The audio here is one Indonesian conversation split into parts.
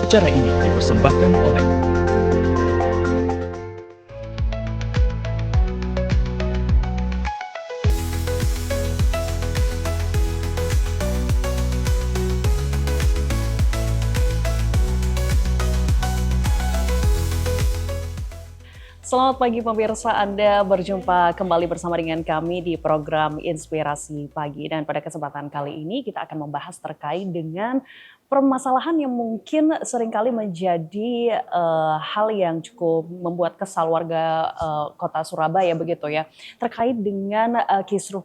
Acara ini dipersembahkan oleh Selamat pagi pemirsa, Anda berjumpa kembali bersama dengan kami di program Inspirasi Pagi. Dan pada kesempatan kali ini kita akan membahas terkait dengan permasalahan yang mungkin seringkali menjadi hal yang cukup membuat kesal warga kota Surabaya begitu ya. Terkait dengan kisruh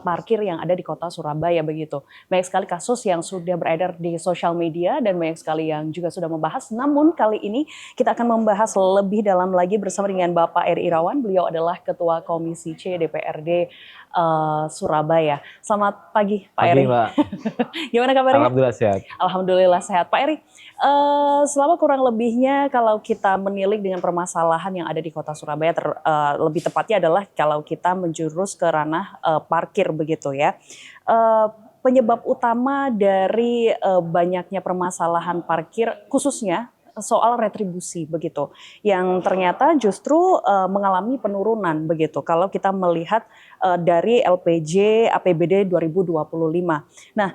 parkir yang ada di kota Surabaya begitu. Banyak sekali kasus yang sudah beredar di sosial media dan banyak sekali yang juga sudah membahas. Namun kali ini kita akan membahas lebih dalam lagi bersama dengan Bapak Eri Irawan. Beliau adalah Ketua Komisi C DPRD Surabaya. Selamat pagi Pak Eri. Pagi, Mbak. Gimana kabarnya? Alhamdulillah sehat. Alhamdulillah sehat. Pak Eri, selama kurang lebihnya kalau kita menilik dengan permasalahan yang ada di kota Surabaya, lebih tepatnya adalah kalau kita menjurus ke ranah parkir begitu ya. Penyebab utama dari banyaknya permasalahan parkir khususnya soal retribusi begitu, yang ternyata justru mengalami penurunan begitu kalau kita melihat dari LPJ APBD 2025. Nah,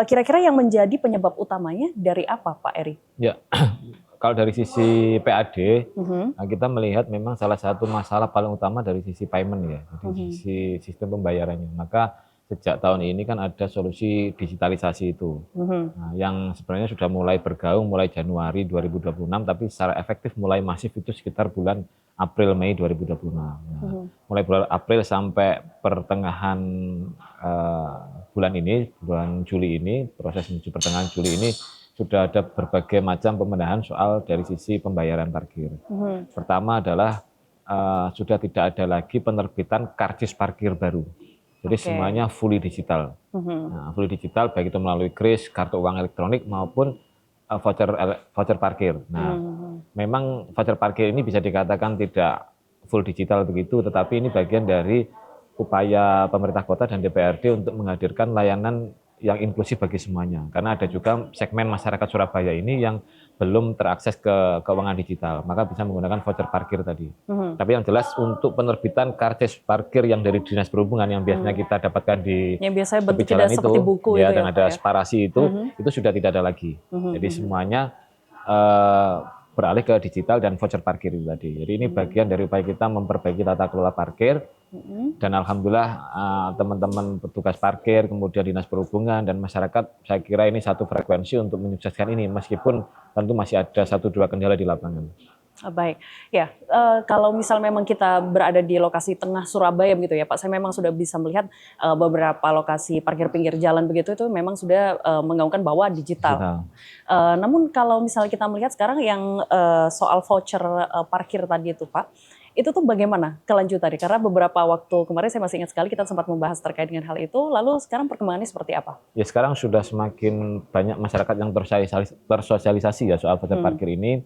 kira-kira yang menjadi penyebab utamanya dari apa, Pak Eri? Ya, kalau dari sisi PAD, kita melihat memang salah satu masalah paling utama dari sisi payment ya, dari sisi sistem pembayarannya. Maka sejak tahun ini kan ada solusi digitalisasi itu, nah, yang sebenarnya sudah mulai bergaung mulai Januari 2026, tapi secara efektif mulai masif itu sekitar bulan April-Mei 2026. Nah, mulai bulan April sampai pertengahan bulan ini, bulan Juli ini, proses menuju pertengahan Juli ini, sudah ada berbagai macam pembenahan soal dari sisi pembayaran parkir. Pertama adalah sudah tidak ada lagi penerbitan karcis parkir baru. Jadi semuanya fully digital. Nah, fully digital baik itu melalui kris, kartu uang elektronik maupun voucher parkir. Nah, memang voucher parkir ini bisa dikatakan tidak full digital begitu, tetapi ini bagian dari upaya pemerintah kota dan DPRD untuk menghadirkan layanan yang inklusif bagi semuanya. Karena ada juga segmen masyarakat Surabaya ini yang belum terakses ke keuangan digital, maka bisa menggunakan voucher parkir tadi. Tapi yang jelas untuk penerbitan karcis parkir yang dari Dinas Perhubungan yang biasanya kita dapatkan di tepi jalan itu, buku ya, dan ada sparasi itu sudah tidak ada lagi. Jadi semuanya beralih ke digital dan voucher parkir itu tadi. Jadi ini bagian dari upaya kita memperbaiki tata kelola parkir. Dan alhamdulillah teman-teman petugas parkir, kemudian Dinas Perhubungan dan masyarakat, saya kira ini satu frekuensi untuk menyukseskan ini, meskipun tentu masih ada 1-2 kendala di lapangan. Baik, ya kalau misal memang kita berada di lokasi tengah Surabaya begitu ya Pak, saya memang sudah bisa melihat beberapa lokasi parkir pinggir jalan begitu itu memang sudah menggaungkan bahwa digital. Namun kalau misalnya kita melihat sekarang yang soal voucher parkir tadi itu Pak, itu tuh bagaimana kelanjutannya? Karena beberapa waktu kemarin saya masih ingat sekali kita sempat membahas terkait dengan hal itu, lalu sekarang perkembangannya seperti apa? Ya sekarang sudah semakin banyak masyarakat yang tersosialisasi ya soal voucher parkir ini,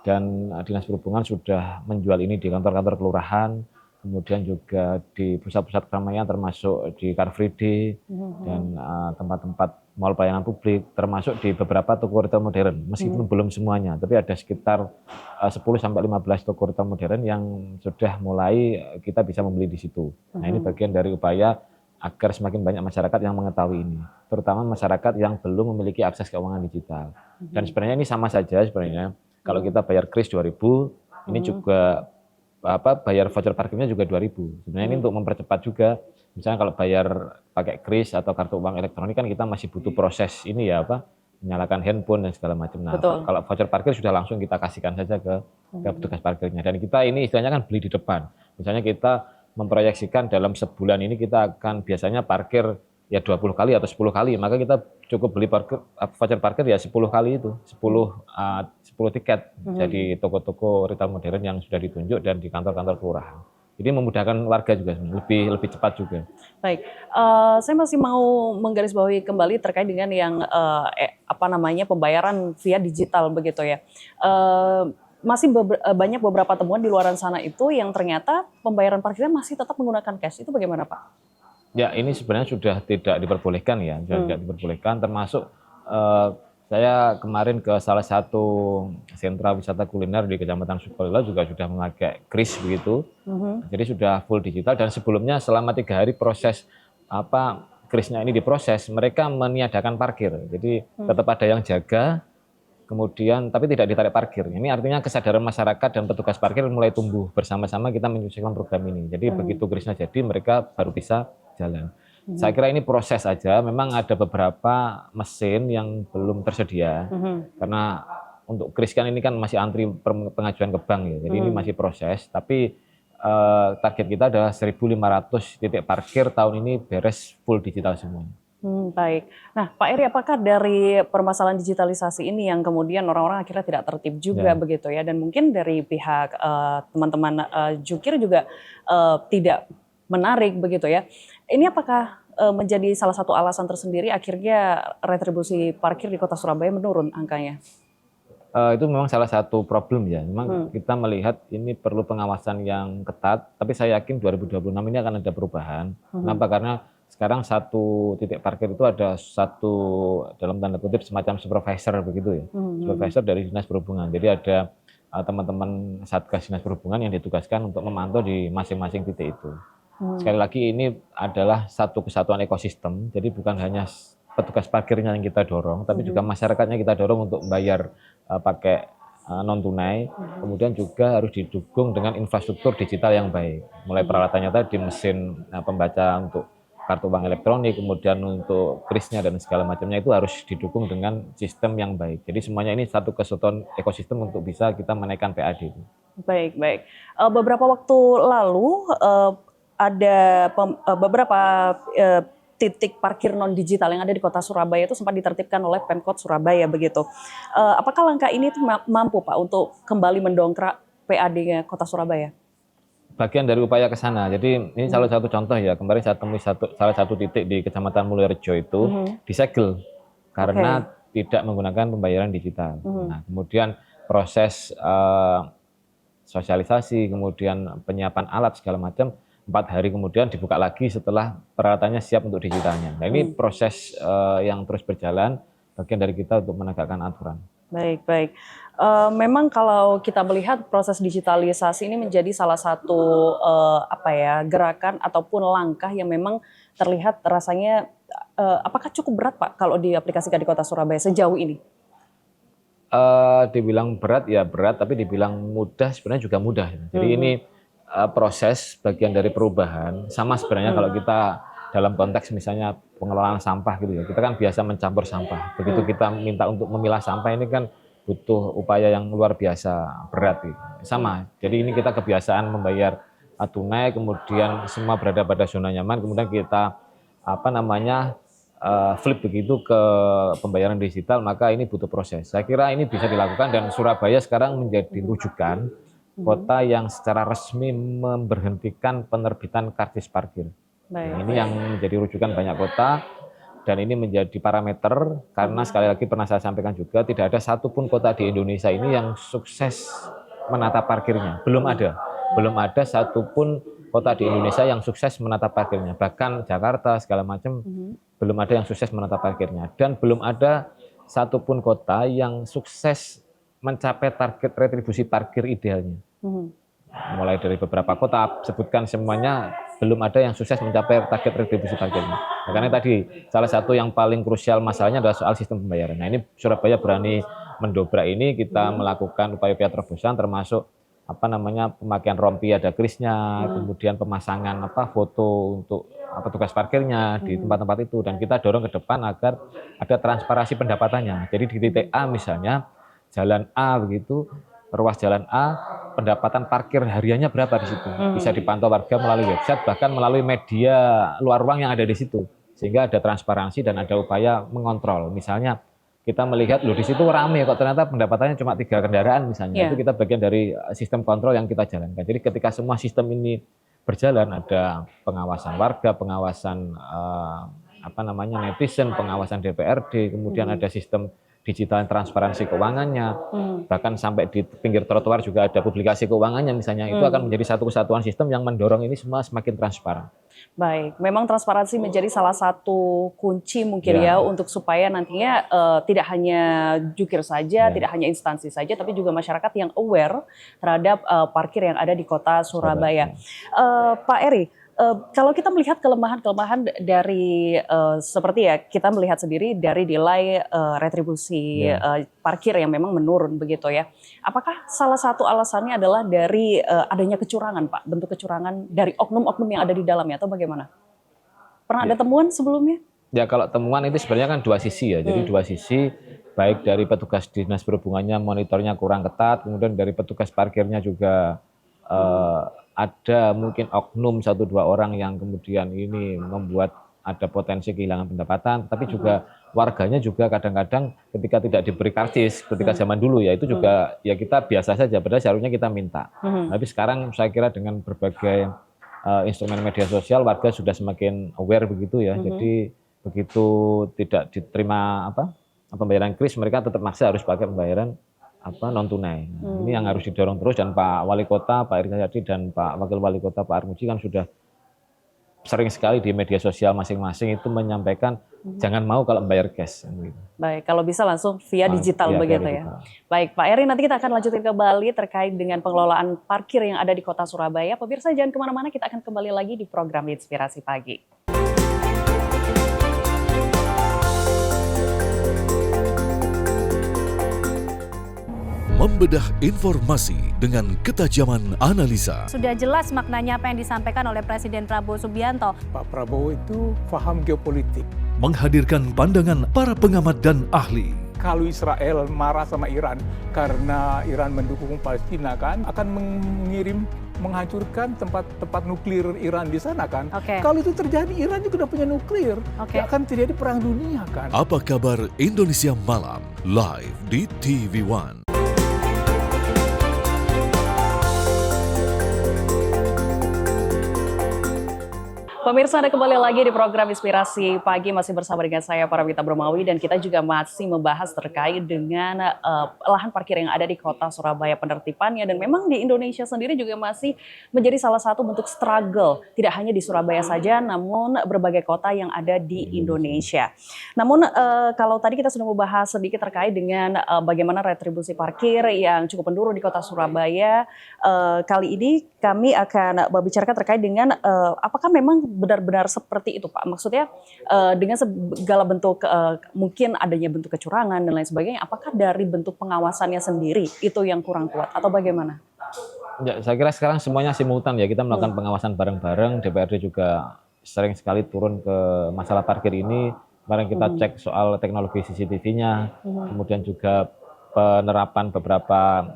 dan Dinas Perhubungan sudah menjual ini di kantor-kantor kelurahan, kemudian juga di pusat-pusat keramaian termasuk di Car Free Day dan tempat-tempat mal pelayanan publik, termasuk di beberapa toko retail modern, meskipun belum semuanya, tapi ada sekitar 10-15 toko retail modern yang sudah mulai kita bisa membeli di situ. Nah, ini bagian dari upaya agar semakin banyak masyarakat yang mengetahui ini, terutama masyarakat yang belum memiliki akses keuangan digital. Dan sebenarnya ini sama saja sebenarnya, kalau kita bayar kris 2.000, ini juga bayar voucher parkirnya juga 2.000. Sebenarnya ini untuk mempercepat juga. Misalnya kalau bayar pakai kris atau kartu uang elektronik kan kita masih butuh proses ini ya menyalakan handphone dan segala macam. Nah, kalau voucher parkir sudah langsung kita kasihkan saja ke petugas parkirnya. Dan kita ini istilahnya kan beli di depan. Misalnya kita memproyeksikan dalam sebulan ini kita akan biasanya parkir ya 20 kali atau 10 kali, maka kita cukup beli voucher parkir ya 10 kali itu, 10 tiket. Jadi toko-toko retail modern yang sudah ditunjuk dan di kantor-kantor kelurahan. Jadi memudahkan warga juga, lebih cepat juga. Baik, saya masih mau menggarisbawahi kembali terkait dengan yang pembayaran via digital begitu ya. Masih banyak beberapa temuan di luar sana itu yang ternyata pembayaran parkirnya masih tetap menggunakan cash. Itu bagaimana Pak? Ya, ini sebenarnya sudah tidak diperbolehkan ya, sudah tidak diperbolehkan, termasuk Saya kemarin ke salah satu sentra wisata kuliner di Kecamatan Sukolilo juga sudah memakai kris begitu. Jadi sudah full digital dan sebelumnya selama 3 hari proses krisnya ini diproses, mereka meniadakan parkir. Jadi tetap ada yang jaga, kemudian tapi tidak ditarik parkir. Ini artinya kesadaran masyarakat dan petugas parkir mulai tumbuh bersama-sama kita menyukseskan program ini. Jadi begitu krisnya jadi mereka baru bisa jalan. Saya kira ini proses aja. Memang ada beberapa mesin yang belum tersedia karena untuk kris kan ini kan masih antri pengajuan ke bank ya. Jadi ini masih proses. Tapi target kita adalah 1.500 titik parkir tahun ini beres full digital semua. Baik. Nah, Pak Eri, apakah dari permasalahan digitalisasi ini yang kemudian orang-orang akhirnya tidak tertib juga begitu ya? Dan mungkin dari pihak teman-teman jukir juga tidak menarik begitu ya? Ini apakah menjadi salah satu alasan tersendiri akhirnya retribusi parkir di Kota Surabaya menurun angkanya? Itu memang salah satu problem ya. Memang kita melihat ini perlu pengawasan yang ketat. Tapi saya yakin 2026 ini akan ada perubahan. Kenapa? Karena sekarang satu titik parkir itu ada satu dalam tanda kutip semacam supervisor begitu ya. Supervisor dari Dinas Perhubungan. Jadi ada teman-teman Satgas Dinas Perhubungan yang ditugaskan untuk memantau di masing-masing titik itu. Sekali lagi ini adalah satu kesatuan ekosistem, jadi bukan hanya petugas parkirnya yang kita dorong, tapi juga masyarakatnya kita dorong untuk membayar pakai non tunai, kemudian juga harus didukung dengan infrastruktur digital yang baik. Mulai peralatannya tadi mesin pembaca untuk kartu bank elektronik, kemudian untuk krisnya dan segala macamnya itu harus didukung dengan sistem yang baik. Jadi semuanya ini satu kesatuan ekosistem untuk bisa kita menaikkan PAD itu. Baik, baik. Beberapa waktu lalu ada beberapa titik parkir non digital yang ada di Kota Surabaya itu sempat ditertibkan oleh Pemkot Surabaya begitu. Apakah langkah ini tuh mampu Pak untuk kembali mendongkrak PAD-nya Kota Surabaya? Bagian dari upaya ke sana. Jadi ini salah satu contoh ya. Kemarin saya temui salah satu titik di Kecamatan Mulyorejo itu disegel karena tidak menggunakan pembayaran digital. Nah, kemudian proses sosialisasi, kemudian penyiapan alat segala macam 4 hari kemudian dibuka lagi setelah peralatannya siap untuk digitalnya. Nah ini proses yang terus berjalan, bagian dari kita untuk menegakkan aturan. Baik, baik. Memang kalau kita melihat proses digitalisasi ini menjadi salah satu gerakan ataupun langkah yang memang terlihat rasanya apakah cukup berat Pak kalau diaplikasikan di Kota Surabaya sejauh ini? Dibilang berat ya berat, tapi dibilang mudah sebenarnya juga mudah. Jadi ini proses bagian dari perubahan sama sebenarnya kalau kita dalam konteks misalnya pengelolaan sampah gitu ya, kita kan biasa mencampur sampah. Begitu kita minta untuk memilah sampah ini kan butuh upaya yang luar biasa berat gitu. Sama. Jadi ini kita kebiasaan membayar tunai, kemudian semua berada pada zona nyaman, kemudian kita flip begitu ke pembayaran digital, maka ini butuh proses. Saya kira ini bisa dilakukan dan Surabaya sekarang menjadi rujukan kota yang secara resmi memberhentikan penerbitan karcis parkir. Nah, ini yang menjadi rujukan banyak kota dan ini menjadi parameter karena sekali lagi pernah saya sampaikan juga tidak ada satupun kota di Indonesia ini yang sukses menata parkirnya. Belum ada satupun kota di Indonesia yang sukses menata parkirnya. Bahkan Jakarta segala macam belum ada yang sukses menata parkirnya dan belum ada satupun kota yang sukses mencapai target retribusi parkir idealnya. Mulai dari beberapa kota, sebutkan semuanya, belum ada yang sukses mencapai target retribusi parkirnya. Makanya tadi, salah satu yang paling krusial masalahnya adalah soal sistem pembayaran. Nah ini Surabaya berani mendobrak ini, kita melakukan upaya-upaya terobosan, termasuk pemakaian rompi ada krisnya, kemudian pemasangan foto untuk petugas parkirnya di tempat-tempat itu. Dan kita dorong ke depan agar ada transparansi pendapatannya. Jadi di titik A misalnya, jalan A begitu, ruas jalan A, pendapatan parkir hariannya berapa di situ. Bisa dipantau warga melalui website, bahkan melalui media luar ruang yang ada di situ. Sehingga ada transparansi dan ada upaya mengontrol. Misalnya kita melihat, loh di situ rame kok ternyata pendapatannya cuma 3 kendaraan misalnya. Itu kita bagian dari sistem kontrol yang kita jalankan. Jadi ketika semua sistem ini berjalan, ada pengawasan warga, pengawasan netizen, pengawasan DPRD, kemudian ada sistem digital transparansi keuangannya, bahkan sampai di pinggir trotoar juga ada publikasi keuangannya misalnya, itu akan menjadi satu kesatuan sistem yang mendorong ini semua semakin transparan. Baik, memang transparansi menjadi salah satu kunci mungkin ya untuk supaya nantinya tidak hanya jukir saja, tidak hanya instansi saja, tapi juga masyarakat yang aware terhadap parkir yang ada di kota Surabaya. Pak Eri, kalau kita melihat kelemahan-kelemahan dari seperti ya kita melihat sendiri dari nilai retribusi parkir yang memang menurun begitu ya. Apakah salah satu alasannya adalah dari adanya kecurangan, Pak? Bentuk kecurangan dari oknum-oknum yang ada di dalamnya atau bagaimana? Pernah ada temuan sebelumnya? Ya kalau temuan itu sebenarnya kan dua sisi ya. Jadi dua sisi, baik dari petugas dinas perhubungannya monitornya kurang ketat, kemudian dari petugas parkirnya juga ada mungkin oknum 1-2 orang yang kemudian ini membuat ada potensi kehilangan pendapatan, tapi juga warganya juga kadang-kadang ketika tidak diberi karcis ketika zaman dulu ya itu juga ya kita biasa saja, padahal seharusnya kita minta. Tapi sekarang saya kira dengan berbagai instrumen media sosial warga sudah semakin aware begitu ya, jadi begitu tidak diterima pembayaran kris mereka tetap maksa harus pakai pembayaran non tunai. Ini yang harus didorong terus, dan Pak Wali Kota, Pak Eri Cahyadi dan Pak Wakil Wali Kota Pak Armuji kan sudah sering sekali di media sosial masing-masing itu menyampaikan jangan mau kalau membayar cash. Baik, kalau bisa langsung via digital begitu ya. Baik, Pak Eri, nanti kita akan lanjutin kembali terkait dengan pengelolaan parkir yang ada di Kota Surabaya. Pemirsa jangan kemana-mana, kita akan kembali lagi di program Inspirasi Pagi. Membedah informasi dengan ketajaman analisa. Sudah jelas maknanya apa yang disampaikan oleh Presiden Prabowo Subianto. Pak Prabowo itu paham geopolitik. Menghadirkan pandangan para pengamat dan ahli. Kalau Israel marah sama Iran karena Iran mendukung Palestina kan, akan menghancurkan tempat nuklir Iran di sana kan. Kalau itu terjadi, Iran juga udah punya nuklir. Akan terjadi perang dunia kan. Apa kabar Indonesia Malam live di TV One. Pemirsa, Anda kembali lagi di program Inspirasi Pagi, masih bersama dengan saya Paramita Bromawi, dan kita juga masih membahas terkait dengan lahan parkir yang ada di Kota Surabaya, penertibannya, dan memang di Indonesia sendiri juga masih menjadi salah satu bentuk struggle, tidak hanya di Surabaya saja, namun berbagai kota yang ada di Indonesia. Namun kalau tadi kita sudah membahas sedikit terkait dengan bagaimana retribusi parkir yang cukup menurun di Kota Surabaya, kali ini kami akan berbicara terkait dengan apakah memang benar-benar seperti itu, Pak? Maksudnya dengan segala bentuk mungkin adanya bentuk kecurangan dan lain sebagainya, apakah dari bentuk pengawasannya sendiri itu yang kurang kuat atau bagaimana? Ya, saya kira sekarang semuanya simultan ya, kita melakukan pengawasan bareng-bareng. DPRD juga sering sekali turun ke masalah parkir ini. Kemarin kita cek soal teknologi CCTV-nya, kemudian juga penerapan beberapa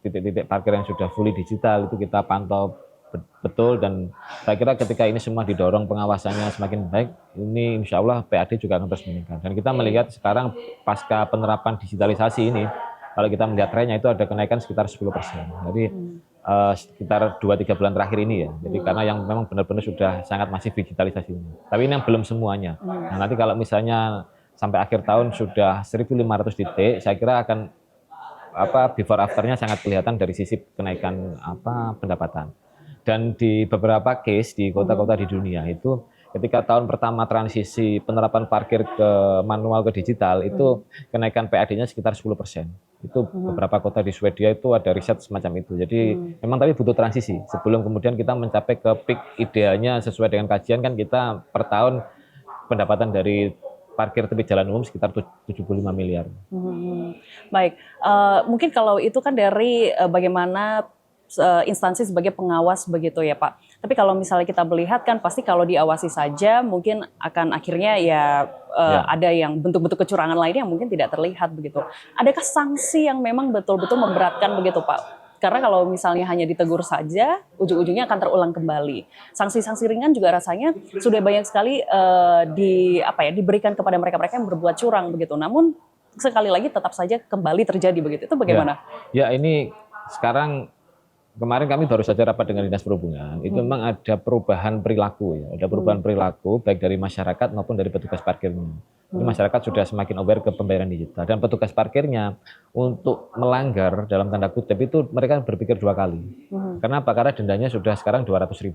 titik-titik parkir yang sudah fully digital itu kita pantau betul, dan saya kira ketika ini semua didorong pengawasannya semakin baik, ini insya Allah PAD juga akan terus meningkat. Dan kita melihat sekarang pasca penerapan digitalisasi ini, kalau kita melihat trennya itu ada kenaikan sekitar 10%. Jadi sekitar 2-3 bulan terakhir ini ya. Jadi karena yang memang benar-benar sudah sangat masif digitalisasinya. Tapi ini yang belum semuanya. Nah, nanti kalau misalnya sampai akhir tahun sudah 1.500 titik, saya kira akan before afternya sangat kelihatan dari sisi kenaikan pendapatan. Dan di beberapa case di kota-kota di dunia itu ketika tahun pertama transisi penerapan parkir ke manual ke digital itu kenaikan PAD-nya sekitar 10%. Itu beberapa kota di Swedia itu ada riset semacam itu. Jadi memang tapi butuh transisi sebelum kemudian kita mencapai ke peak idealnya sesuai dengan kajian kan kita per tahun pendapatan dari parkir tepi jalan umum sekitar 75 miliar. Baik, mungkin kalau itu kan dari bagaimana instansi sebagai pengawas begitu ya Pak. Tapi kalau misalnya kita melihat kan pasti kalau diawasi saja mungkin akan akhirnya ada yang bentuk-bentuk kecurangan lainnya yang mungkin tidak terlihat begitu. Adakah sanksi yang memang betul-betul memberatkan begitu Pak? Karena kalau misalnya hanya ditegur saja, ujung-ujungnya akan terulang kembali. Sanksi-sanksi ringan juga rasanya sudah banyak sekali diberikan kepada mereka-mereka yang berbuat curang begitu. Namun sekali lagi tetap saja kembali terjadi begitu. Itu bagaimana? Ya ini sekarang kemarin kami baru saja rapat dengan Dinas Perhubungan, itu memang ada perubahan perilaku ya, ada perubahan perilaku baik dari masyarakat maupun dari petugas parkirnya. Jadi masyarakat sudah semakin aware ke pembayaran digital dan petugas parkirnya untuk melanggar dalam tanda kutip itu mereka berpikir 2 kali. Kenapa? Karena dendanya sudah sekarang 200.000.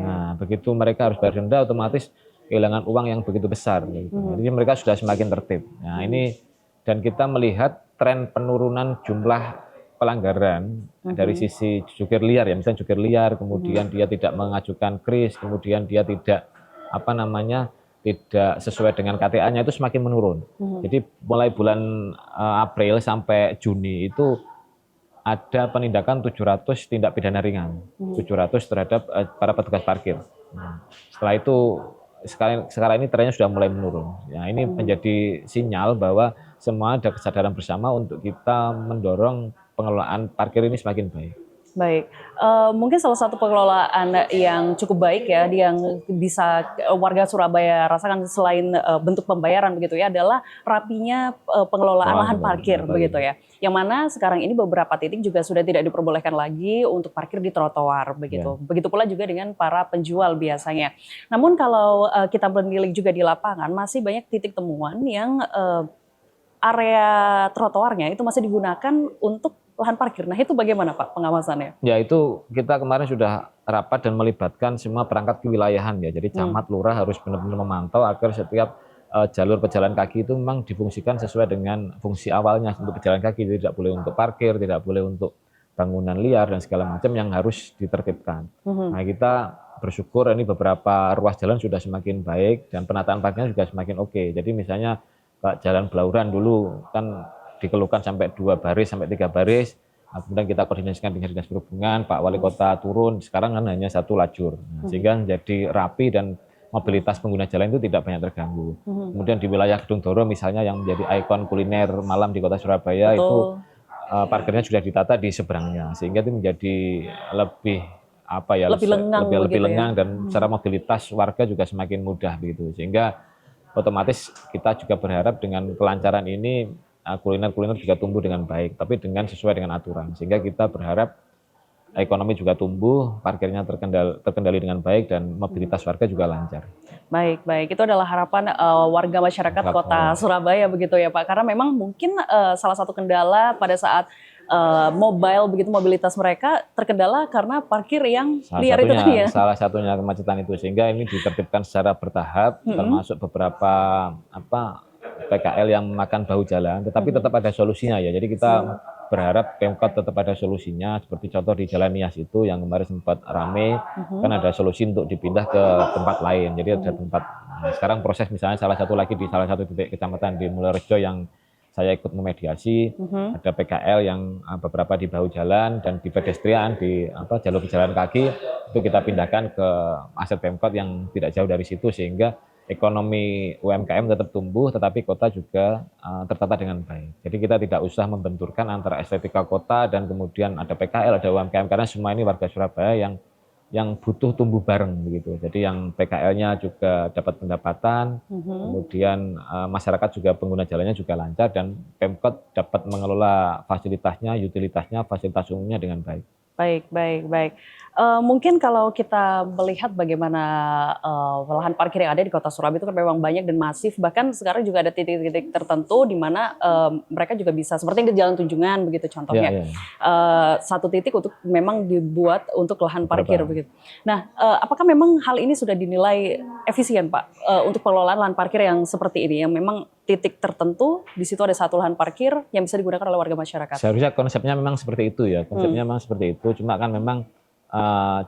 Nah, begitu mereka harus bayar denda, otomatis kehilangan uang yang begitu besar. Gitu. Jadi mereka sudah semakin tertib. Nah ini dan kita melihat tren penurunan jumlah pelanggaran dari sisi jukir liar ya, misalnya jukir liar, kemudian dia tidak mengajukan kris, kemudian dia tidak tidak sesuai dengan KTA-nya itu semakin menurun. Jadi mulai bulan April sampai Juni itu ada penindakan 700 tindak pidana ringan, 700 terhadap para petugas parkir. Setelah itu sekarang ini trennya sudah mulai menurun. Ya, ini menjadi sinyal bahwa semua ada kesadaran bersama untuk kita mendorong pengelolaan parkir ini semakin baik. Baik, mungkin salah satu pengelolaan yang cukup baik ya, yang bisa warga Surabaya rasakan selain bentuk pembayaran begitu ya, adalah rapinya pengelolaan lahan parkir begitu ya. Yang mana sekarang ini beberapa titik juga sudah tidak diperbolehkan lagi untuk parkir di trotoar begitu. Begitu pula juga dengan para penjual biasanya. Namun kalau kita menilik juga di lapangan, masih banyak titik temuan yang area trotoarnya itu masih digunakan untuk lahan parkir. Nah itu bagaimana Pak pengawasannya? Ya itu kita kemarin sudah rapat dan melibatkan semua perangkat kewilayahan ya. Jadi camat, lurah harus benar-benar memantau agar setiap jalur pejalan kaki itu memang difungsikan sesuai dengan fungsi awalnya untuk pejalan kaki. Jadi tidak boleh untuk parkir, tidak boleh untuk bangunan liar dan segala macam yang harus ditertibkan. Nah kita bersyukur ini beberapa ruas jalan sudah semakin baik dan penataan parkirnya juga semakin oke. Jadi misalnya Jalan Belauran dulu kan dikeluhkan sampai 2 baris sampai 3 baris, kemudian kita koordinasikan dengan Dinas Perhubungan, Pak Wali Kota turun, sekarang kan hanya 1 lajur, sehingga menjadi rapi dan mobilitas pengguna jalan itu tidak banyak terganggu. Kemudian di wilayah Gedung Doro misalnya yang menjadi ikon kuliner malam di kota Surabaya itu parkirnya sudah ditata di seberangnya, sehingga itu menjadi lebih lebih lengang dan secara mobilitas warga juga semakin mudah begitu, sehingga otomatis kita juga berharap dengan kelancaran ini kuliner-kuliner juga tumbuh dengan baik, tapi dengan sesuai dengan aturan. Sehingga kita berharap ekonomi juga tumbuh, parkirnya terkendali dengan baik, dan mobilitas warga juga lancar. Baik, baik. Itu adalah harapan warga masyarakat Kota Surabaya begitu ya Pak. Karena memang mungkin salah satu kendala pada saat mobilitas mereka terkendala karena parkir yang liar itu tadi ya. Salah satunya kemacetan itu, sehingga ini ditertibkan secara bertahap, termasuk beberapa PKL yang memakan bahu jalan, tetapi tetap ada solusinya ya. Jadi kita berharap Pemkot tetap ada solusinya, seperti contoh di Jalan Nias itu yang kemarin sempat rame, kan ada solusi untuk dipindah ke tempat lain. Jadi ada tempat. Nah, sekarang proses misalnya salah satu lagi di salah satu titik kecamatan di Mulyorejo yang saya ikut memediasi, ada PKL yang beberapa di bahu jalan dan di pedestrian di jalur pejalan kaki itu kita pindahkan ke aset Pemkot yang tidak jauh dari situ, sehingga ekonomi UMKM tetap tumbuh, tetapi kota juga tertata dengan baik. Jadi kita tidak usah membenturkan antara estetika kota dan kemudian ada PKL, ada UMKM, karena semua ini warga Surabaya yang butuh tumbuh bareng begitu. Jadi yang PKL-nya juga dapat pendapatan, kemudian masyarakat juga pengguna jalannya juga lancar, dan Pemkot dapat mengelola fasilitasnya, utilitasnya, fasilitas umumnya dengan baik. Baik, baik, baik. Mungkin kalau kita melihat bagaimana lahan parkir yang ada di Kota Surabaya itu kan memang banyak dan masif. Bahkan sekarang juga ada titik-titik tertentu di mana mereka juga bisa, seperti di Jalan Tunjungan begitu contohnya. Satu titik untuk memang dibuat untuk lahan parkir begitu. Nah, apakah memang hal ini sudah dinilai efisien Pak untuk pengelolaan lahan parkir yang seperti ini, yang memang titik tertentu di situ ada satu lahan parkir yang bisa digunakan oleh warga masyarakat? Seharusnya konsepnya memang seperti itu ya, konsepnya memang seperti itu. Cuma kan memang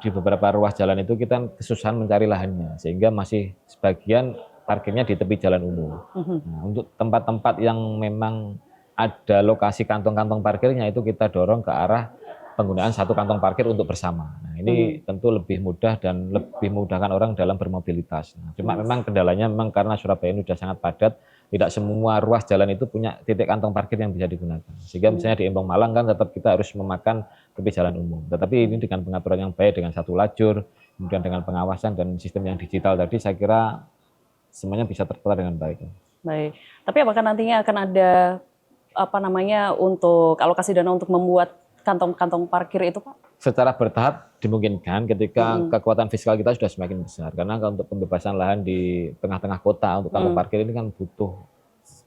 di beberapa ruas jalan itu kita kesusahan mencari lahannya, sehingga masih sebagian parkirnya di tepi jalan umum. Nah, untuk tempat-tempat yang memang ada lokasi kantong-kantong parkirnya itu kita dorong ke arah penggunaan satu kantong parkir untuk bersama. Nah, ini tentu lebih mudah dan lebih memudahkan orang dalam bermobilitas. Nah, cuma memang kendalanya memang karena Surabaya ini sudah sangat padat, tidak semua ruas jalan itu punya titik kantong parkir yang bisa digunakan. Sehingga misalnya di Embong Malang kan tetap kita harus memakan tepi jalan umum. Tetapi ini dengan pengaturan yang baik, dengan satu lajur, kemudian dengan pengawasan dan sistem yang digital tadi, saya kira semuanya bisa tertata dengan baik. Baik. Tapi apakah nantinya akan ada untuk alokasi dana untuk membuat kantong-kantong parkir itu Pak? secara bertahap dimungkinkan ketika kekuatan fiskal kita sudah semakin besar. Karena kalau untuk pembebasan lahan di tengah-tengah kota untuk kantong parkir ini kan butuh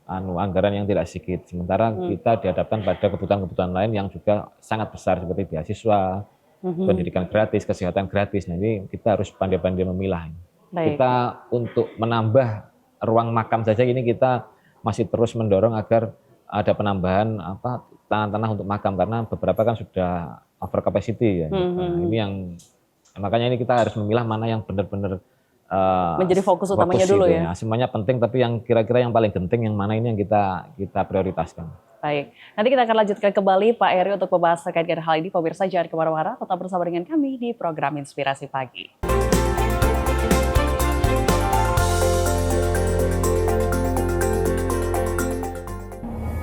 anggaran yang tidak sedikit. Sementara kita dihadapkan pada kebutuhan-kebutuhan lain yang juga sangat besar seperti beasiswa, pendidikan gratis, kesehatan gratis. Nah ini kita harus pandai-pandai memilah. Kita untuk menambah ruang makam saja ini kita masih terus mendorong agar ada penambahan tanah-tanah untuk makam karena beberapa kan sudah over capacity ya. Nah, ini yang makanya ini kita harus memilah mana yang benar-benar menjadi fokus utamanya dulu ya. Semuanya penting tapi yang kira-kira yang paling penting yang mana ini yang kita prioritaskan. Baik, nanti kita akan lanjutkan kembali Pak Eri untuk membahas terkait dengan hal ini. Pemirsa jangan kemana-mana, tetap bersama dengan kami di program Inspirasi Pagi.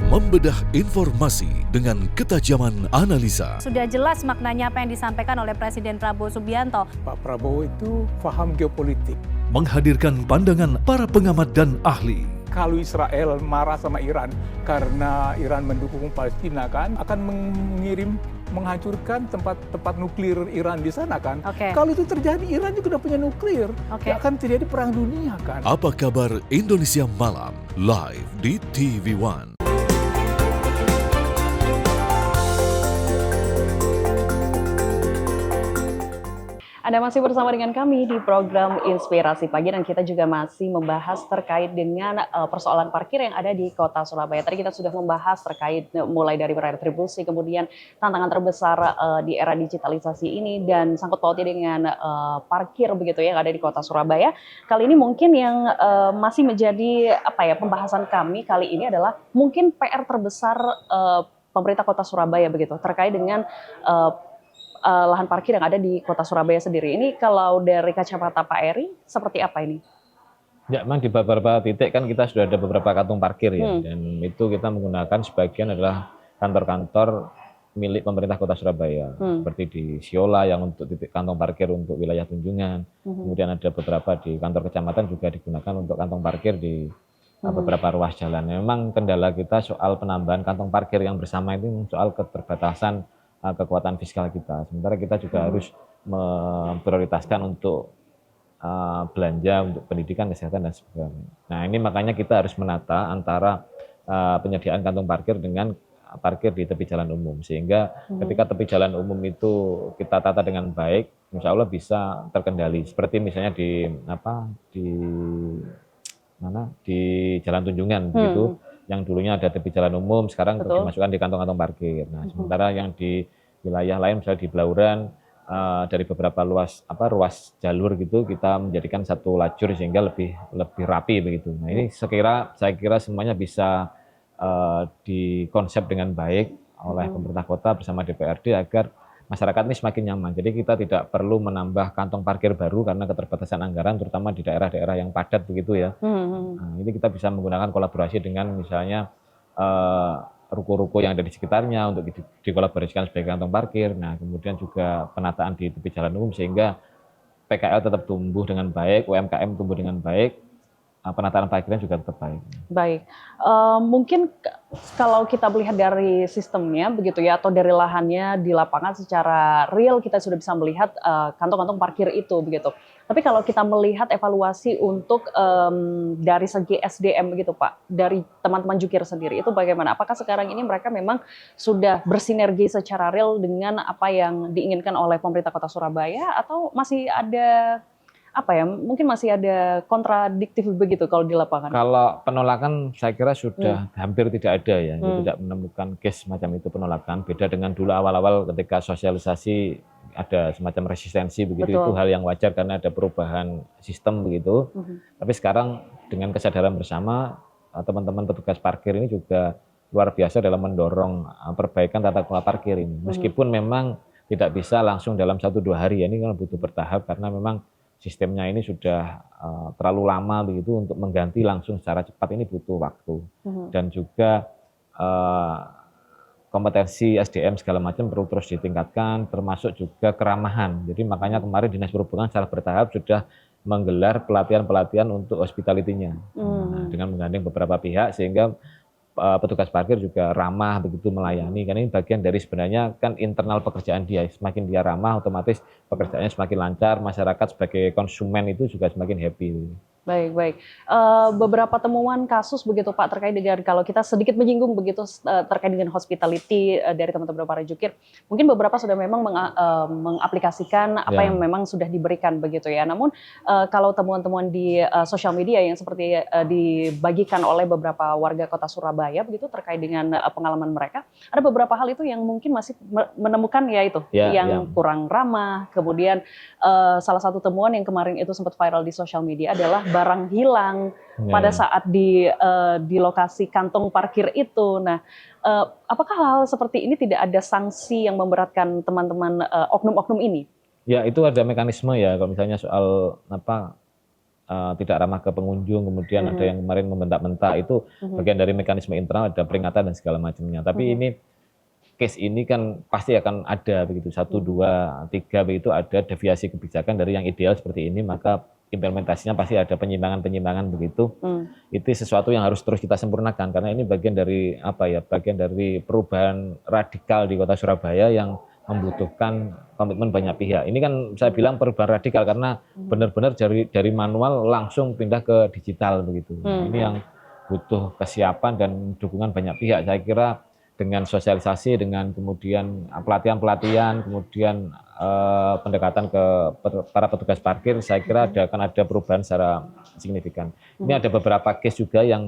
Membedah informasi dengan ketajaman analisa. Sudah jelas maknanya apa yang disampaikan oleh Presiden Prabowo Subianto. Pak Prabowo itu paham geopolitik. Menghadirkan pandangan para pengamat dan ahli. Kalau Israel marah sama Iran karena Iran mendukung Palestina kan, akan menghancurkan tempat nuklir Iran di sana kan. Kalau itu terjadi, Iran juga udah punya nuklir. Akan terjadi perang dunia kan. Apa kabar Indonesia Malam live di TV One. Anda masih bersama dengan kami di program Inspirasi Pagi dan kita juga masih membahas terkait dengan persoalan parkir yang ada di Kota Surabaya. Tadi kita sudah membahas terkait mulai dari retribusi, kemudian tantangan terbesar di era digitalisasi ini dan sangkut pautnya dengan parkir begitu ya yang ada di Kota Surabaya. Kali ini mungkin yang masih menjadi pembahasan kami kali ini adalah mungkin PR terbesar pemerintah Kota Surabaya begitu terkait dengan lahan parkir yang ada di Kota Surabaya sendiri. Ini kalau dari kacamata Pak Eri, seperti apa ini? Ya, memang di beberapa titik kan kita sudah ada beberapa kantung parkir ya, dan itu kita menggunakan sebagian adalah kantor-kantor milik pemerintah Kota Surabaya, seperti di Siola yang untuk titik kantong parkir untuk wilayah Tunjungan, kemudian ada beberapa di kantor kecamatan juga digunakan untuk kantong parkir di beberapa ruas jalan. Memang kendala kita soal penambahan kantong parkir yang bersama itu soal keterbatasan kekuatan fiskal kita. Sementara kita juga harus memprioritaskan untuk belanja untuk pendidikan, kesehatan dan sebagainya. Nah ini makanya kita harus menata antara penyediaan kantong parkir dengan parkir di tepi jalan umum, sehingga ketika tepi jalan umum itu kita tata dengan baik, insya Allah bisa terkendali. Seperti misalnya di Jalan Tunjungan begitu. Yang dulunya ada tepi jalan umum, sekarang dimasukkan di kantong-kantong parkir. Nah, sementara yang di wilayah lain, misalnya di Blauran, dari beberapa ruas jalur gitu, kita menjadikan satu lajur sehingga lebih rapi begitu. Nah, ini saya kira semuanya bisa dikonsep dengan baik oleh pemerintah kota bersama DPRD agar masyarakat ini semakin nyaman. Jadi kita tidak perlu menambah kantong parkir baru karena keterbatasan anggaran, terutama di daerah-daerah yang padat begitu ya. Nah, ini kita bisa menggunakan kolaborasi dengan misalnya ruko-ruko yang ada di sekitarnya untuk dikolaborasikan sebagai kantong parkir. Nah, kemudian juga penataan di tepi jalan umum sehingga PKL tetap tumbuh dengan baik, UMKM tumbuh dengan baik, penataan parkiran juga tetap baik. Baik, mungkin kalau kita melihat dari sistemnya begitu ya, atau dari lahannya di lapangan secara real kita sudah bisa melihat kantong-kantong parkir itu begitu. Tapi kalau kita melihat evaluasi untuk dari segi SDM begitu Pak, dari teman-teman jukir sendiri itu bagaimana? Apakah sekarang ini mereka memang sudah bersinergi secara real dengan apa yang diinginkan oleh pemerintah Kota Surabaya atau masih ada mungkin masih ada kontradiktif begitu kalau di lapangan? Kalau penolakan saya kira sudah hampir tidak ada ya, tidak menemukan case macam itu penolakan. Beda dengan dulu awal-awal ketika sosialisasi ada semacam resistensi begitu. Betul. Itu hal yang wajar karena ada perubahan sistem begitu. Tapi sekarang dengan kesadaran bersama teman-teman petugas parkir ini juga luar biasa dalam mendorong perbaikan tata kelola parkir ini. Meskipun memang tidak bisa langsung dalam 1-2 hari ya, ini kan butuh bertahap karena memang sistemnya ini sudah terlalu lama begitu untuk mengganti langsung secara cepat ini butuh waktu. Dan juga kompetensi SDM segala macam perlu terus ditingkatkan, termasuk juga keramahan. Jadi makanya kemarin Dinas Perhubungan secara bertahap sudah menggelar pelatihan-pelatihan untuk hospitality-nya dengan menggandeng beberapa pihak sehingga petugas parkir juga ramah begitu melayani, karena ini bagian dari sebenarnya kan internal pekerjaan dia. Semakin dia ramah, otomatis pekerjaannya semakin lancar, masyarakat sebagai konsumen itu juga semakin happy. Baik. Beberapa temuan kasus begitu Pak terkait dengan, kalau kita sedikit menyinggung begitu terkait dengan hospitality dari teman-teman para jukir, mungkin beberapa sudah memang mengaplikasikan apa yang memang sudah diberikan begitu ya. Namun kalau temuan-temuan di sosial media yang seperti dibagikan oleh beberapa warga Kota Surabaya begitu terkait dengan pengalaman mereka, ada beberapa hal itu yang mungkin masih menemukan yang kurang ramah. Kemudian salah satu temuan yang kemarin itu sempat viral di sosial media adalah barang hilang pada saat di lokasi kantong parkir itu. Nah, apakah hal seperti ini tidak ada sanksi yang memberatkan teman-teman oknum-oknum ini? Ya, itu ada mekanisme ya. Kalau misalnya soal tidak ramah ke pengunjung, kemudian ada yang kemarin membentak-bentak, itu bagian dari mekanisme internal, ada peringatan dan segala macamnya. Tapi ini case ini kan pasti akan ada begitu, 1, 2, 3 begitu, ada deviasi kebijakan dari yang ideal seperti ini, maka implementasinya pasti ada penyimpangan begitu. Itu sesuatu yang harus terus kita sempurnakan, karena ini bagian dari bagian dari perubahan radikal di Kota Surabaya yang membutuhkan komitmen banyak pihak. Ini kan saya bilang perubahan radikal karena benar-benar dari manual langsung pindah ke digital begitu. Ini yang butuh kesiapan dan dukungan banyak pihak. Saya kira dengan sosialisasi, dengan kemudian pelatihan-pelatihan, kemudian pendekatan ke para petugas parkir, saya kira akan ada perubahan secara signifikan. Ini ada beberapa case juga yang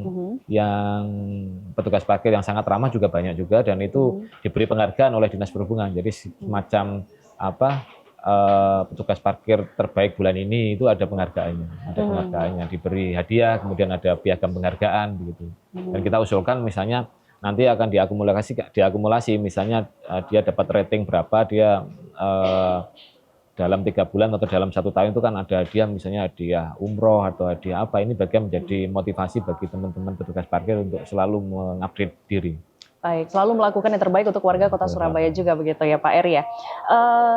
petugas parkir yang sangat ramah juga banyak juga, dan itu diberi penghargaan oleh Dinas Perhubungan. Jadi semacam petugas parkir terbaik bulan ini itu ada penghargaannya, diberi hadiah, kemudian ada piagam penghargaan begitu. Dan kita usulkan misalnya nanti akan diakumulasi, misalnya dia dapat rating berapa, dia dalam 3 bulan atau dalam 1 tahun itu kan ada hadiah, misalnya hadiah umroh atau hadiah apa. Ini bagian menjadi motivasi bagi teman-teman petugas parkir untuk selalu mengupgrade diri. Baik, selalu melakukan yang terbaik untuk warga Kota Surabaya juga begitu ya Pak Eri ya.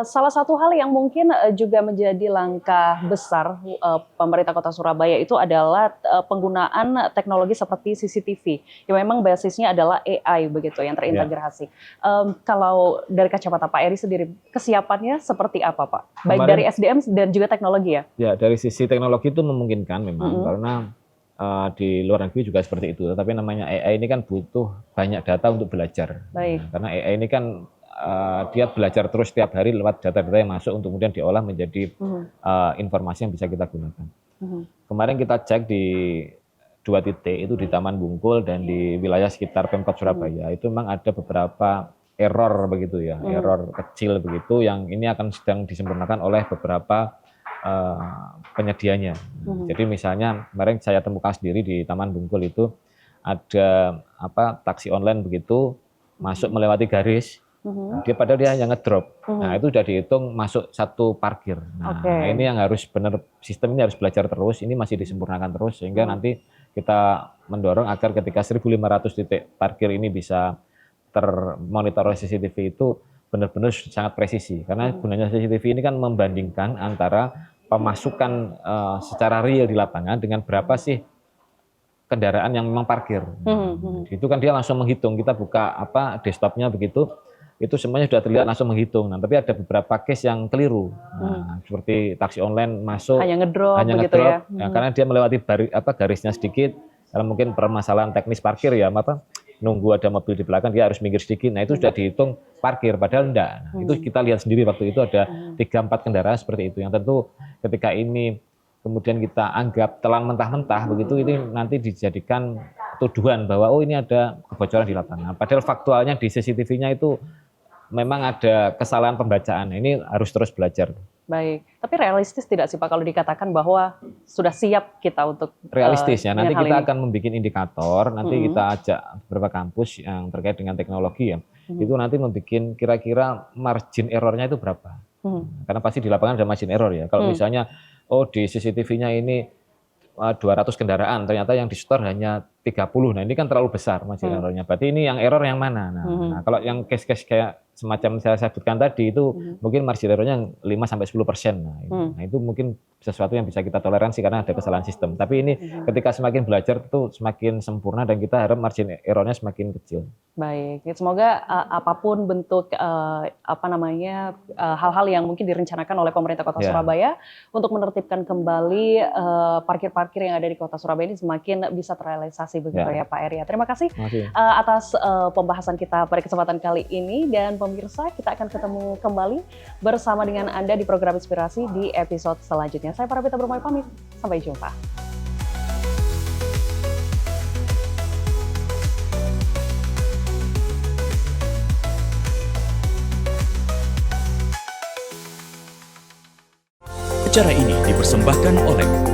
Salah satu hal yang mungkin juga menjadi langkah besar pemerintah Kota Surabaya itu adalah penggunaan teknologi seperti CCTV yang memang basisnya adalah AI begitu yang terintegrasi. Kalau dari kacamata Pak Eri sendiri, kesiapannya seperti apa Pak? Baik dari SDM dan juga teknologi ya? Ya, dari sisi teknologi itu memungkinkan memang karena di luar negeri juga seperti itu, tapi namanya AI ini kan butuh banyak data untuk belajar. Karena AI ini kan dia belajar terus setiap hari lewat data-data yang masuk untuk kemudian diolah menjadi informasi yang bisa kita gunakan. Kemarin kita cek di 2 titik, itu di Taman Bungkul dan di wilayah sekitar Pemkot Surabaya, itu memang ada beberapa error begitu ya, error kecil begitu yang ini akan sedang disempurnakan oleh beberapa penyedianya. Jadi misalnya kemarin saya temukan sendiri di Taman Bungkul itu ada taksi online begitu masuk melewati garis, padahal dia hanya ngedrop. Nah, itu sudah dihitung masuk 1 parkir. Nah, ini yang harus benar, sistem ini harus belajar terus, ini masih disempurnakan terus sehingga nanti kita mendorong agar ketika 1.500 titik parkir ini bisa termonitor oleh CCTV itu benar-benar sangat presisi, karena gunanya CCTV ini kan membandingkan antara pemasukan secara real di lapangan dengan berapa sih kendaraan yang memang parkir. Itu kan dia langsung menghitung, kita buka desktopnya begitu, itu semuanya sudah terlihat langsung menghitung. Nah, tapi ada beberapa case yang keliru. Nah, seperti taksi online masuk hanya ngedrop ya. Karena dia melewati garisnya sedikit, karena mungkin permasalahan teknis parkir ya, nunggu ada mobil di belakang dia harus minggir sedikit. Nah, itu sudah dihitung parkir, padahal enggak. Nah, itu kita lihat sendiri waktu itu ada 3-4 kendaraan seperti itu, yang tentu ketika ini kemudian kita anggap telan mentah-mentah begitu, ini nanti dijadikan tuduhan bahwa ini ada kebocoran di lapangan. Padahal faktualnya di CCTV-nya itu memang ada kesalahan pembacaan. Ini harus terus belajar. Baik, tapi realistis tidak sih Pak kalau dikatakan bahwa sudah siap kita untuk realistis ya. Nanti kita akan membuat indikator, nanti kita ajak beberapa kampus yang terkait dengan teknologi ya. Itu nanti membuat kira-kira margin errornya itu berapa. Karena pasti di lapangan ada margin error ya. Kalau misalnya di CCTV-nya ini 200 kendaraan, ternyata yang di-store hanya 30. Nah, ini kan terlalu besar margin errornya. Berarti ini yang error yang mana? Nah, kalau yang case-case kayak semacam saya sebutkan tadi itu mungkin margin error-nya 5-10%. Nah, itu mungkin sesuatu yang bisa kita toleransi karena ada kesalahan sistem. Tapi ini ketika semakin belajar itu semakin sempurna dan kita harap margin error-nya semakin kecil. Baik, semoga apapun bentuk hal-hal yang mungkin direncanakan oleh pemerintah Kota Surabaya untuk menertibkan kembali parkir-parkir yang ada di Kota Surabaya ini semakin bisa terrealisasi begitu ya Pak Eri. Terima kasih atas pembahasan kita pada kesempatan kali ini, dan pemirsa kita akan ketemu kembali bersama dengan Anda di program Inspirasi di episode selanjutnya. Saya Parapita Brumai pamit, sampai jumpa. Acara ini dipersembahkan oleh